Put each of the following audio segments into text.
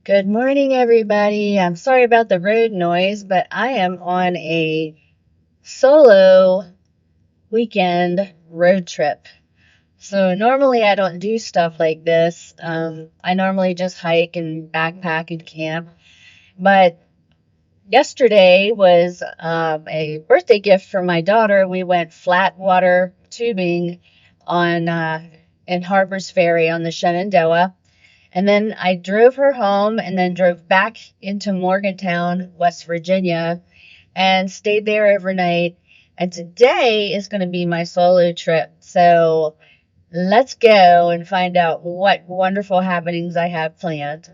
Good morning, everybody. I'm sorry about the road noise, but I am on a solo weekend road trip. So normally I don't do stuff like this. I normally just hike and backpack and camp. But yesterday was a birthday gift for my daughter. We went flat water tubing on in Harper's Ferry on the Shenandoah. And then I drove her home and then drove back into Morgantown, West Virginia, and stayed there overnight. And today is going to be my solo trip. So let's go and find out what wonderful happenings I have planned.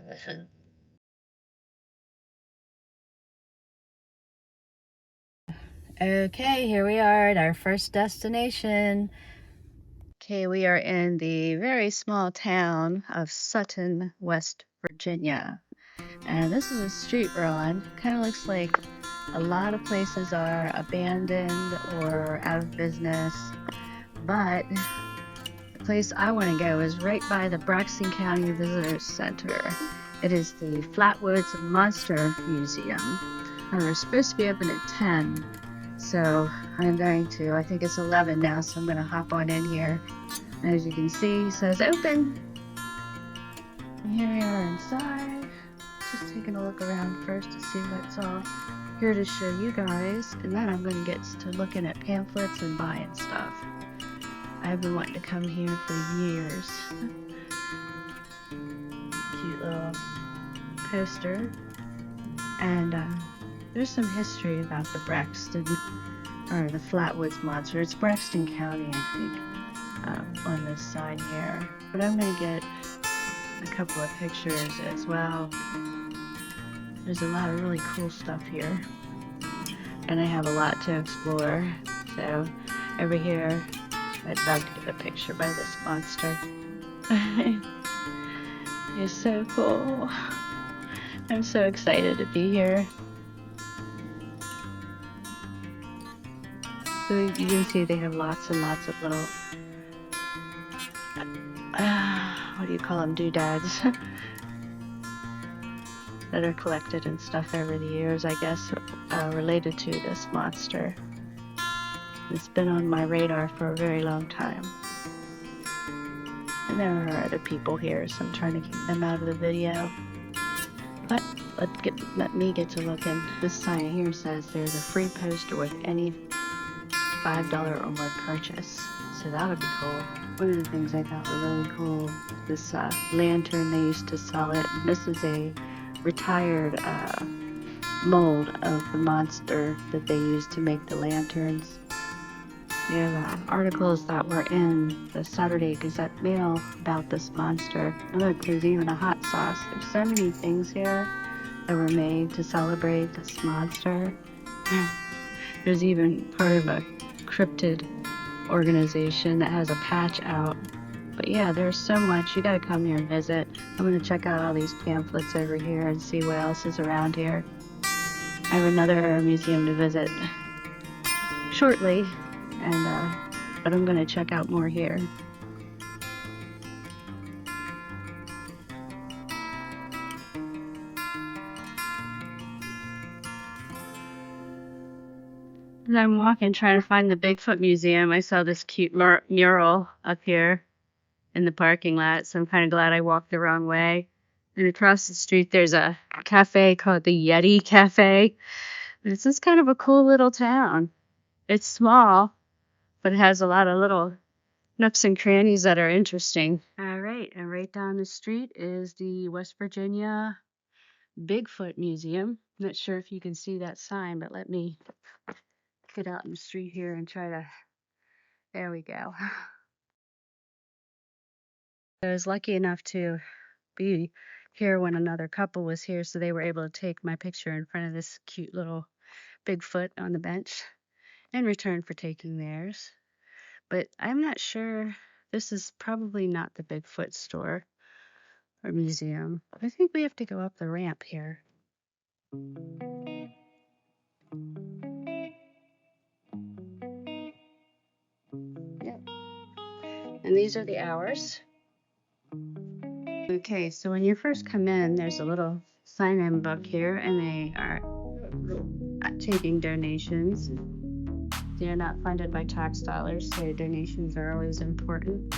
Okay, here we are at our first destination. Okay, we are in the very small town of Sutton, West Virginia. And this is a street we're on. Kind of looks like a lot of places are abandoned or out of business. But the place I want to go is right by the Braxton County Visitor Center. It is the Flatwoods Monster Museum. And we're supposed to be open at 10. So I'm going to, I think it's 11 now, so I'm going to hop on in here. And as you can see, it says open. And here we are inside. Just taking a look around first to see what's all here to show you guys, and then I'm going to get to looking at pamphlets and buying stuff. I've been wanting to come here for years. Cute little poster, and there's some history about the Braxton, or the Flatwoods Monster. It's Braxton County, I think, on this side here. But I'm going to get a couple of pictures as well. There's a lot of really cool stuff here, and I have a lot to explore. So over here, I'd love to get a picture by this monster. It's so cool. I'm so excited to be here. So you can see they have lots and lots of little, what do you call them, doodads that are collected and stuff over the years, I guess, related to this monster. It's been on my radar for a very long time. And there are other people here, so I'm trying to keep them out of the video. But let me get to looking. This sign here says there's a free poster with any $5 or more purchase. So that would be cool. One of the things I thought were really cool, this lantern, they used to sell it. And this is a retired mold of the monster that they used to make the lanterns. There are articles that were in the Saturday Gazette Mail about this monster. And look, there's even a hot sauce. There's so many things here that were made to celebrate this monster. There's even part of a cryptid organization that has a patch out. But yeah, there's so much. You gotta come here and visit. I'm gonna check out all these pamphlets over here and see what else is around here. I have another museum to visit shortly, and but I'm gonna check out more here. As I'm walking trying to find the Bigfoot Museum, I saw this cute mural up here in the parking lot, so I'm kind of glad I walked the wrong way. And across the street, there's a cafe called the Yeti Cafe. This is kind of a cool little town. It's small, but it has a lot of little nooks and crannies that are interesting. All right, and right down the street is the West Virginia Bigfoot Museum. Not sure if you can see that sign, but let me get out in the street here and try to, there we go. I was lucky enough to be here when another couple was here, so they were able to take my picture in front of this cute little Bigfoot on the bench in return for taking theirs. But I'm not sure, this is probably not the Bigfoot store or museum. I think we have to go up the ramp here. Yep. And these are the hours. Okay, so when you first come in, there's a little sign-in book here, and they are taking donations. They're not funded by tax dollars, so donations are always important.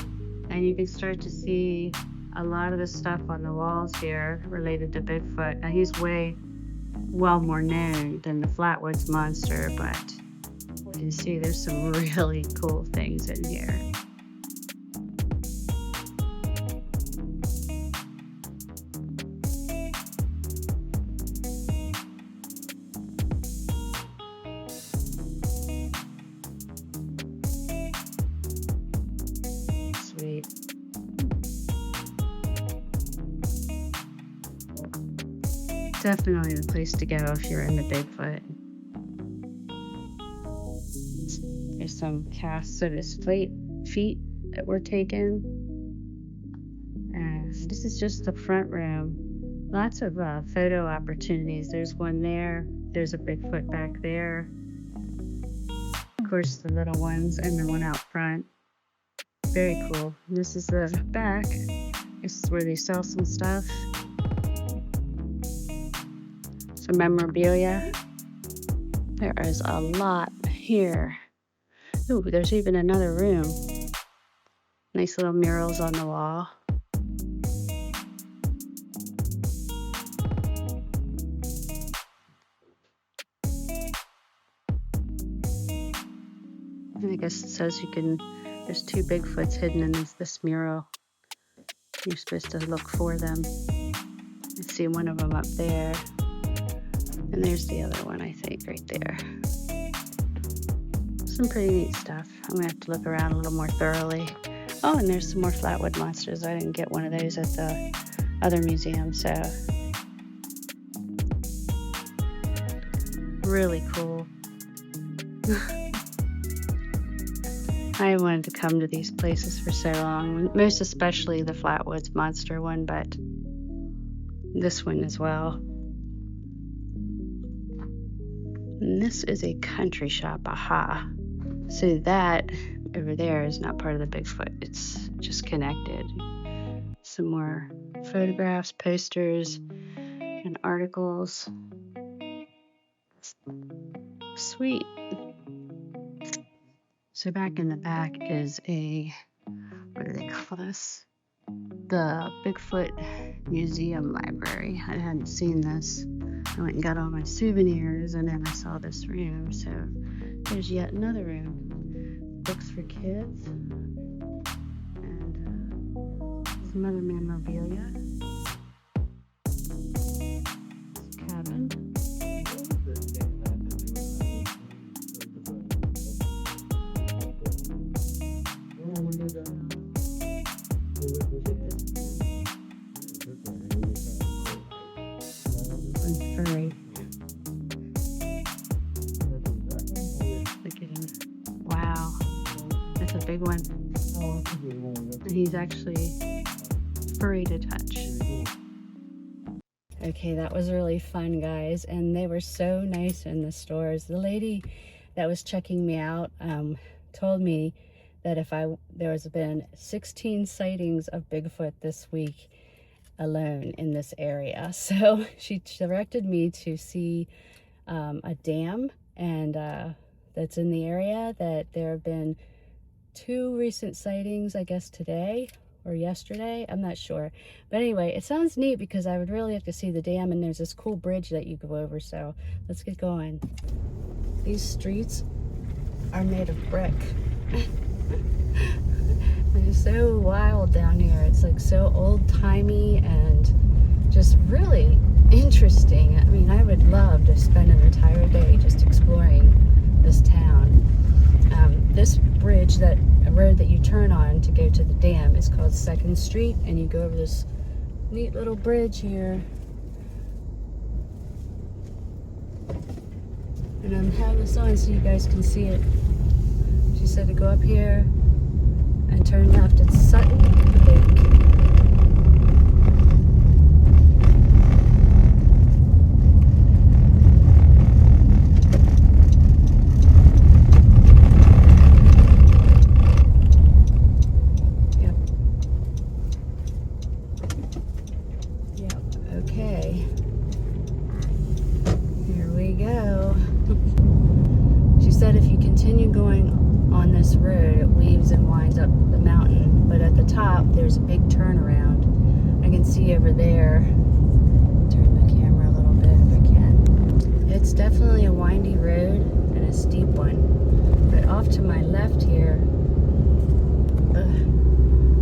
And you can start to see a lot of the stuff on the walls here related to Bigfoot. Now, he's way well more known than the Flatwoods monster, but you can see there's some really cool things in here. Sweet. Definitely the place to go if you're into Bigfoot. There's some casts of his feet that were taken. This is just the front room. Lots of photo opportunities. There's one there. There's a Bigfoot back there. Of course, the little ones and the one out front. Very cool. And this is the back. This is where they sell some stuff. Some memorabilia. There is a lot here. Ooh, there's even another room. Nice little murals on the wall. And I guess it says there's 2 Bigfoots hidden in this mural. You're supposed to look for them. I see one of them up there. And there's the other one, I think, right there. Some pretty neat stuff. I'm gonna have to look around a little more thoroughly. Oh, and there's some more Flatwood monsters. I didn't get one of those at the other museum, so. Really cool. I wanted to come to these places for so long, most especially the Flatwoods monster one, but this one as well. And this is a country shop, aha. So that over there is not part of the Bigfoot, it's just connected. Some more photographs, posters, and articles. Sweet. So back in the back is what do they call this? The Bigfoot Museum Library. I hadn't seen this. I went and got all my souvenirs, and then I saw this room. So there's yet another room. Books for kids. And some other memorabilia. Cabin. Furry. Look at him. Wow. That's a big one. And he's actually furry to touch. Okay, that was really fun, guys. And they were so nice in the stores. The lady that was checking me out told me that there has been 16 sightings of Bigfoot this week alone in this area. So she directed me to see a dam, and that's in the area. That there have been 2 recent sightings, I guess today or yesterday, I'm not sure. But anyway, it sounds neat because I would really have to see the dam, and there's this cool bridge that you go over, so let's get going. These streets are made of brick. It's so wild down here. It's like so old-timey and just really interesting. I mean, I would love to spend an entire day just exploring this town. This bridge, a road that you turn on to go to the dam, is called 2nd Street, and you go over this neat little bridge here. And I'm having this on so you guys can see it. She said to go up here and turn left. It's Sutton Lake. Yep. Okay. Here we go. She said if you continue going on this road, it weaves and winds up the mountain, but at the top there's a big turnaround. I can see over there. Turn the camera a little bit if I can. It's definitely a windy road and a steep one, but off to my left here,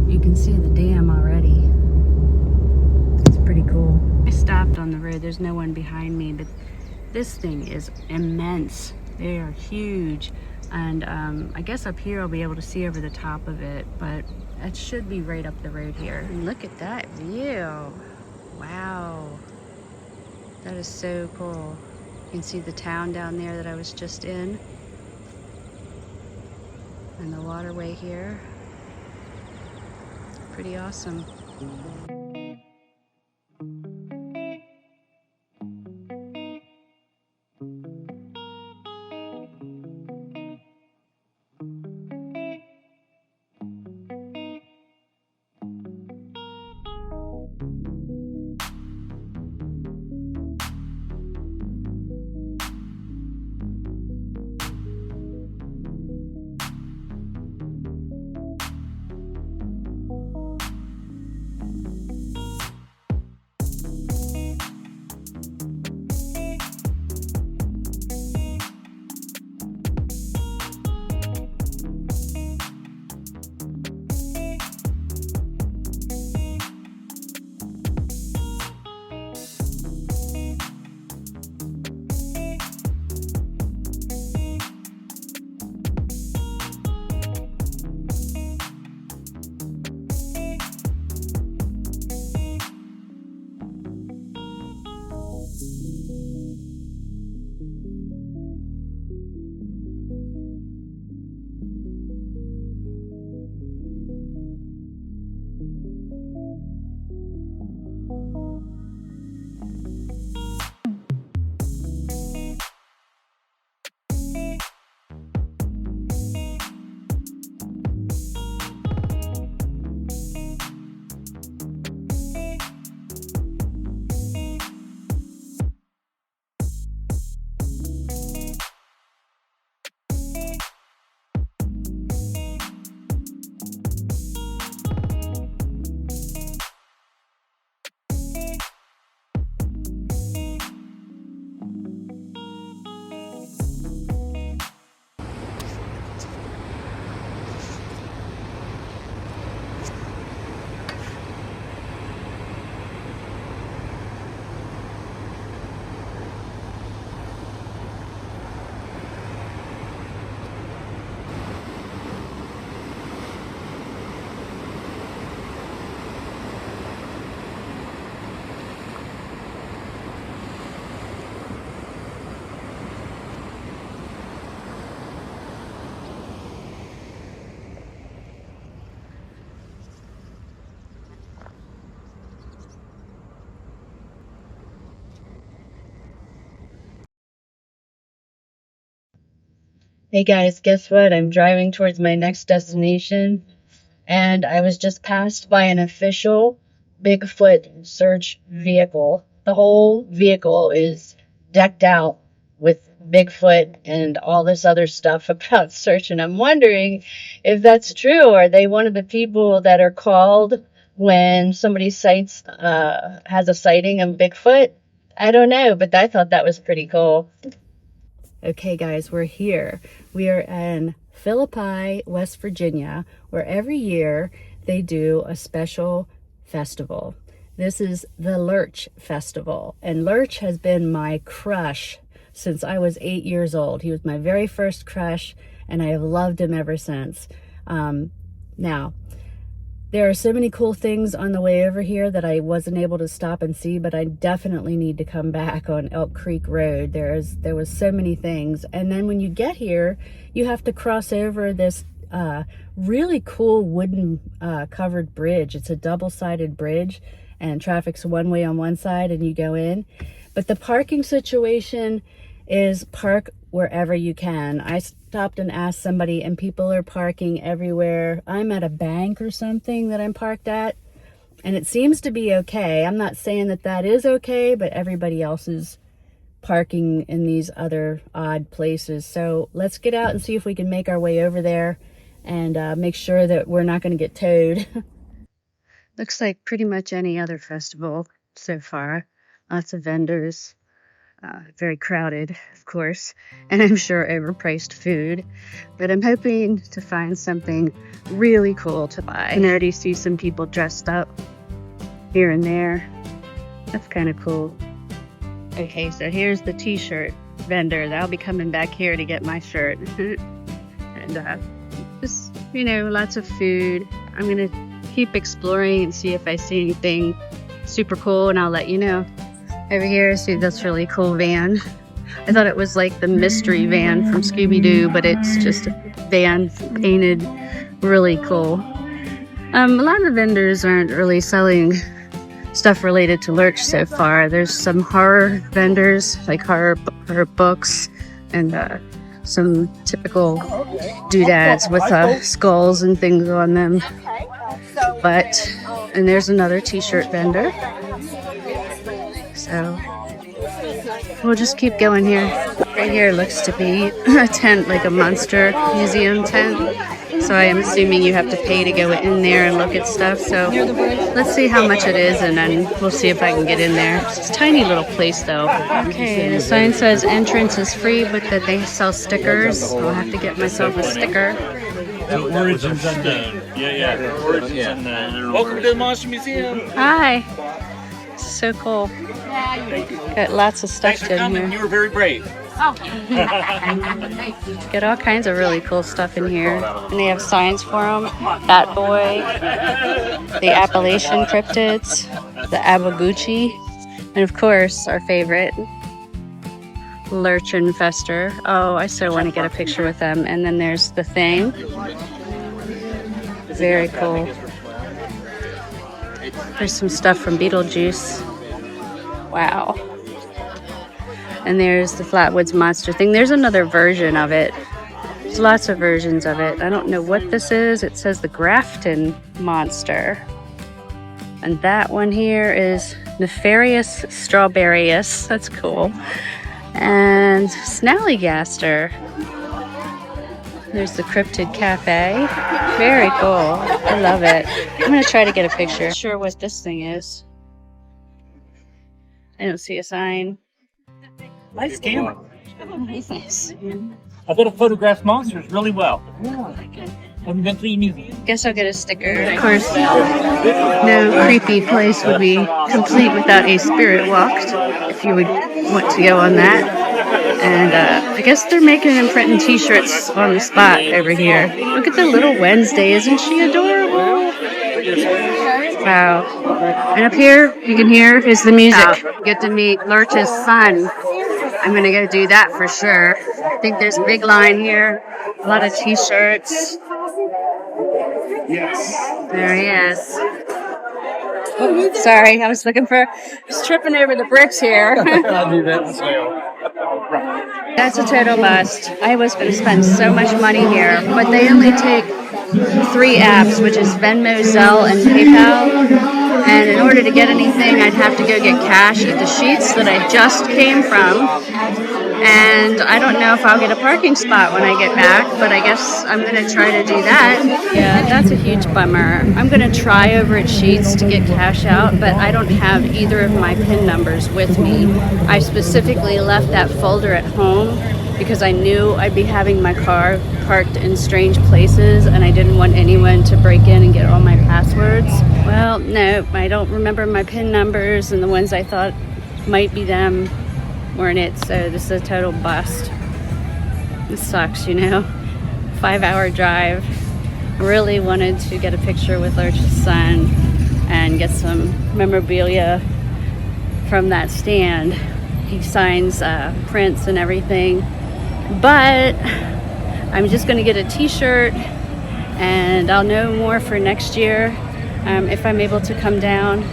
you can see the dam already. It's pretty cool. I stopped on the road. There's no one behind me, but this thing is immense. They are huge. And I guess up here I'll be able to see over the top of it, but it should be right up the road here. And look at that view. Wow. That is so cool. You can see the town down there that I was just in. And the waterway here. Pretty awesome. Hey guys, guess what? I'm driving towards my next destination, and I was just passed by an official Bigfoot search vehicle. The whole vehicle is decked out with Bigfoot and all this other stuff about search, and I'm wondering if that's true. Are they one of the people that are called when somebody has a sighting of Bigfoot? I don't know, but I thought that was pretty cool. Okay guys, we're here. We are in Philippi, West Virginia, where every year they do a special festival. This is the Lurch Festival, and Lurch has been my crush since I was 8 years old. He was my very first crush, and I have loved him ever since. Now, there are so many cool things on the way over here that I wasn't able to stop and see, but I definitely need to come back on Elk Creek Road. There was so many things. And then when you get here, you have to cross over this really cool wooden covered bridge. It's a double-sided bridge, and traffic's one way on one side and you go in. But the parking situation is park wherever you can. I stopped and asked somebody, and people are parking everywhere. I'm at a bank or something that I'm parked at, And it seems to be okay. I'm not saying that that is okay, but everybody else is parking in these other odd places. So let's get out and see if we can make our way over there and make sure that we're not going to get towed. Looks like pretty much any other festival so far. Lots of vendors. Very crowded, of course, and I'm sure overpriced food, but I'm hoping to find something really cool to buy. I can already see some people dressed up here and there. That's kind of cool. Okay, so here's the t-shirt vendor. I'll be coming back here to get my shirt. And just, you know, lots of food. I'm gonna keep exploring and see if I see anything super cool, and I'll let you know. Over here, see this really cool van. I thought it was like the mystery van from Scooby-Doo, but it's just a van painted really cool. A lot of the vendors aren't really selling stuff related to Lurch so far. There's some horror vendors, like horror books, and some typical doodads with skulls and things on them. And there's another t-shirt vendor. So we'll just keep going here. Right here looks to be a tent, like a monster museum tent. So I am assuming you have to pay to go in there and look at stuff. So let's see how much it is, and then we'll see if I can get in there. It's a tiny little place though. Okay, the sign says entrance is free, but that they sell stickers. I'll have to get myself a sticker. The origins unknown. Yeah. The origins unknown. Welcome to the Monster Museum. Hi. So cool. Got lots of stuff Thanks for coming. in You here. were very brave. Got all kinds of really cool stuff in here. And they have signs for them. Bat Boy, the Appalachian cryptids, the Abaguchi, and of course our favorite, Lurch Infester. Oh, I so want to get a picture with them. And then there's the Thing. Very cool. There's some stuff from Beetlejuice. Wow. And there's the Flatwoods monster thing. There's another version of it. There's lots of versions of it. I don't know what this is. It says the Grafton monster. And that one here is Nefarious Strawberryus. That's cool. And Snallygaster. There's the Cryptid Cafe. Very cool. I love it. I'm going to try to get a picture. Not sure what this thing is. I don't see a sign. Nice camera. Nice. I bet it photographs monsters really well. Have you been to the museum? Guess I'll get a sticker. Of course, no creepy place would be complete without a spirit walk, if you would want to go on that. And I guess they're making and printing t-shirts on the spot over here. Look at the little Wednesday. Isn't she adorable? Wow. And up here, you can hear, is the music. Get to meet Lurch's son. I'm going to go do that for sure. I think there's a big line here. A lot of t-shirts. There he is. Oh, sorry, I was tripping over the bricks here. I do that as well. That's a total bust. I was going to spend so much money here, but they only take 3 apps, which is Venmo, Zelle, and PayPal. And in order to get anything, I'd have to go get cash at the Sheets that I just came from. And I don't know if I'll get a parking spot when I get back, but I guess I'm going to try to do that. Yeah, that's a huge bummer. I'm going to try over at Sheets to get cash out, but I don't have either of my PIN numbers with me. I specifically left that folder at home because I knew I'd be having my car parked in strange places and I didn't want anyone to break in and get all my passwords. Well, no, I don't remember my PIN numbers, and the ones I thought might be them weren't it, so this is a total bust. This sucks, you know. 5-hour drive. Really wanted to get a picture with Lurch's son and get some memorabilia from that stand. He signs prints and everything, but I'm just going to get a t-shirt and I'll know more for next year if I'm able to come down.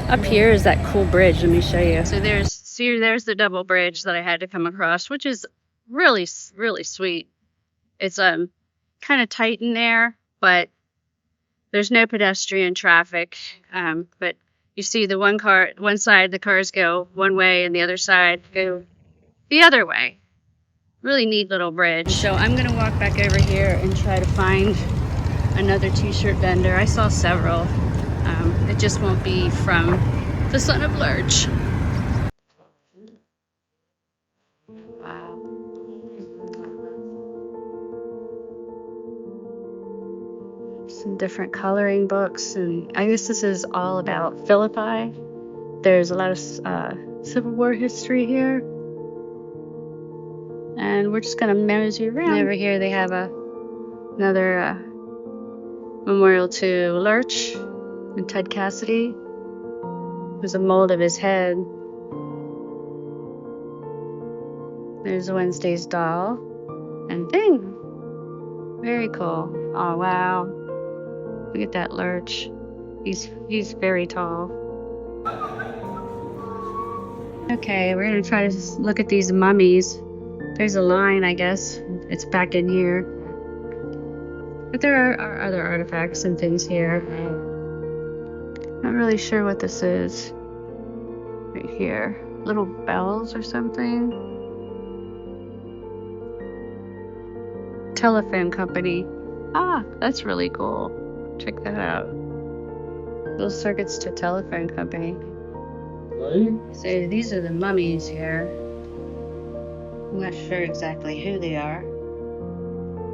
Up here is that cool bridge. Let me show you. So there's the double bridge that I had to come across, which is really, really sweet. It's kind of tight in there, but There's no pedestrian traffic, but you see the one side the cars go one way and the other side go the other way. Really neat little bridge. So I'm gonna walk back over here and try to find another t-shirt vendor. I saw several. It just won't be from the Son of Lurch. Wow. Some different coloring books, and I guess this is all about Philippi. There's a lot of Civil War history here, and we're just gonna mosey around. Over here they have another memorial to Lurch and Ted Cassidy. There's a mold of his head. There's Wednesday's doll and thing. Very cool. Oh wow. Look at that Lurch. He's very tall. Okay, we're gonna try to look at these mummies. There's a line, I guess. It's back in here. But there are other artifacts and things here. Not really sure what this is. Right here. Little bells or something. Telephone company. Ah, that's really cool. Check that out. Little circuits to telephone company. So these are the mummies here. I'm not sure exactly who they are,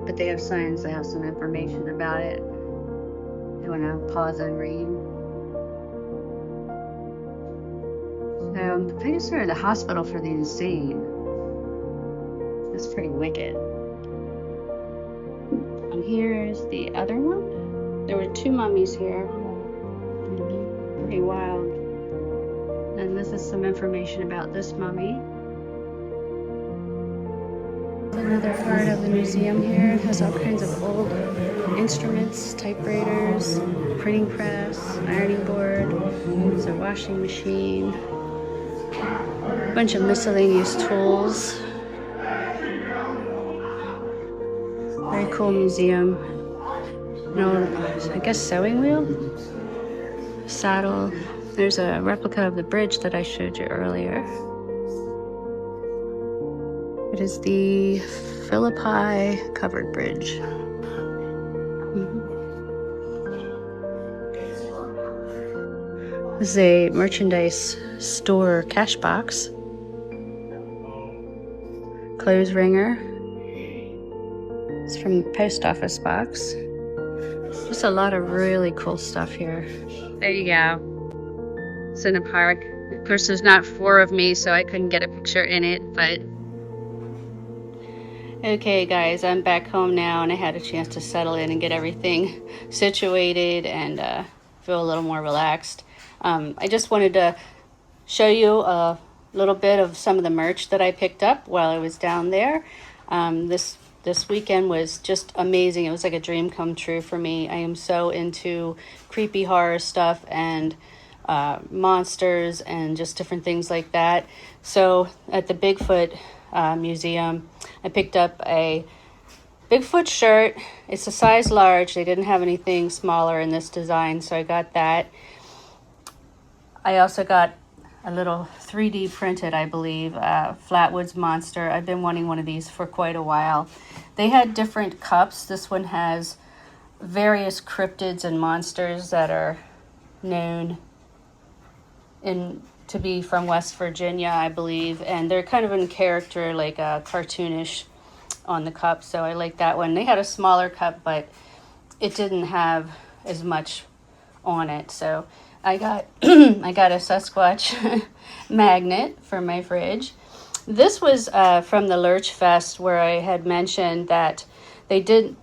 but they have signs that have some information about it. You want to pause and read. So I guess they're at the hospital for the insane. That's pretty wicked. And here's the other one. There were two mummies here. Pretty wild. And this is some information about this mummy. Another part of the museum here. It has all kinds of old instruments, typewriters, printing press, ironing board. There's a washing machine. A bunch of miscellaneous tools. Very cool museum. An old, I guess, sewing wheel? Saddle. There's a replica of the bridge that I showed you earlier. It is the Philippi covered bridge. This is a merchandise store cash box. Clothes wringer. It's from the post office box. Just a lot of really cool stuff here. There you go. It's in a park. Of course, there's not four of me, so I couldn't get a picture in it, but... Okay, guys, I'm back home now, and I had a chance to settle in and get everything situated and feel a little more relaxed. I just wanted to show you a little bit of some of the merch that I picked up while I was down there. This weekend was just amazing. It was like a dream come true for me. I am so into creepy horror stuff and monsters and just different things like that. So at the Bigfoot museum, I picked up a Bigfoot shirt. It's a size large. They didn't have anything smaller in this design, so I got that. I also got a little 3D printed, I believe, Flatwoods monster. I've been wanting one of these for quite a while. They had different cups. This one has various cryptids and monsters that are known to be from West Virginia, I believe, and they're kind of in character, like cartoonish on the cup, so I like that one. They had a smaller cup, but it didn't have as much on it, so I got I got a Sasquatch magnet for my fridge. This was from the Lurch Fest, where I had mentioned that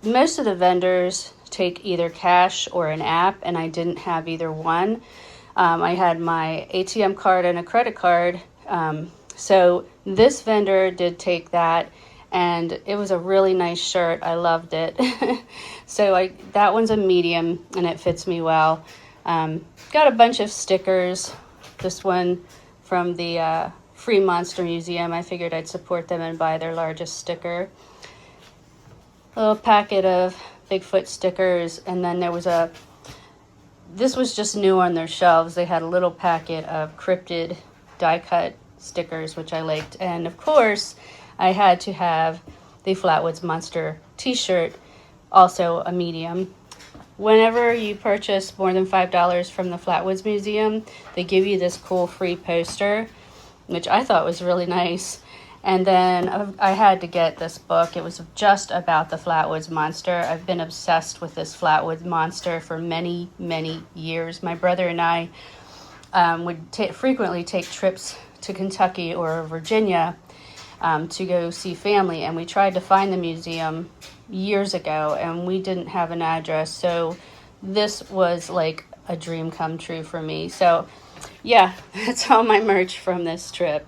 most of the vendors take either cash or an app, and I didn't have either one. I had my ATM card and a credit card, so this vendor did take that, and it was a really nice shirt. I loved it. So that one's a medium, and it fits me well. Got a bunch of stickers. This one from the Free Monster Museum. I figured I'd support them and buy their largest sticker. A little packet of Bigfoot stickers, and then there was a this was just new on their shelves. They had a little packet of cryptid die-cut stickers, which I liked. And of course, I had to have the Flatwoods Monster t-shirt, also a medium. Whenever you purchase more than $5 from the Flatwoods Museum, they give you this cool free poster, which I thought was really nice. And then I had to get this book. It was just about the Flatwoods Monster. I've been obsessed with this Flatwoods Monster for many, many years. My brother and I would frequently take trips to Kentucky or Virginia to go see family, and we tried to find the museum years ago, and we didn't have an address, so this was like a dream come true for me. So yeah, that's all my merch from this trip.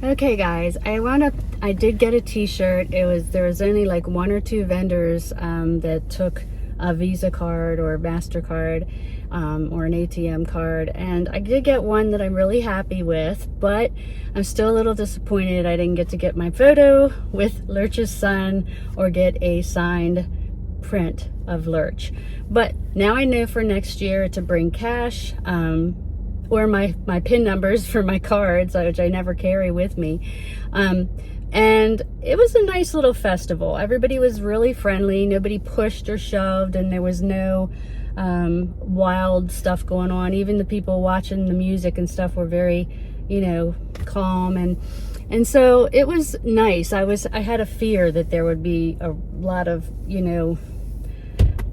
Okay guys, I did get a t-shirt. There was only like 1 or 2 vendors that took a Visa card or MasterCard or an ATM card, and I did get one that I'm really happy with, but I'm still a little disappointed I didn't get to get my photo with Lurch's son or get a signed print of Lurch. But now I know for next year to bring cash or my PIN numbers for my cards, which I never carry with me. And it was a nice little festival. Everybody was really friendly. Nobody pushed or shoved, and there was no wild stuff going on. Even the people watching the music and stuff were very, calm. And so it was nice. I had a fear that there would be a lot of,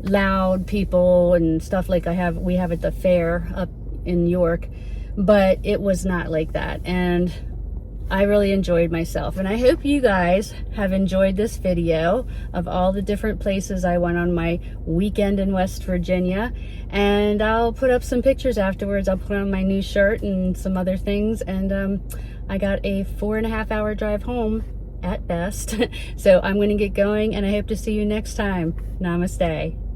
loud people and stuff like we have at the fair up in York, but it was not like that. And I really enjoyed myself, and I hope you guys have enjoyed this video of all the different places I went on my weekend in West Virginia. And I'll put up some pictures afterwards. I'll put on my new shirt and some other things. And I got a 4.5-hour drive home at best. So I'm going to get going, and I hope to see you next time. Namaste.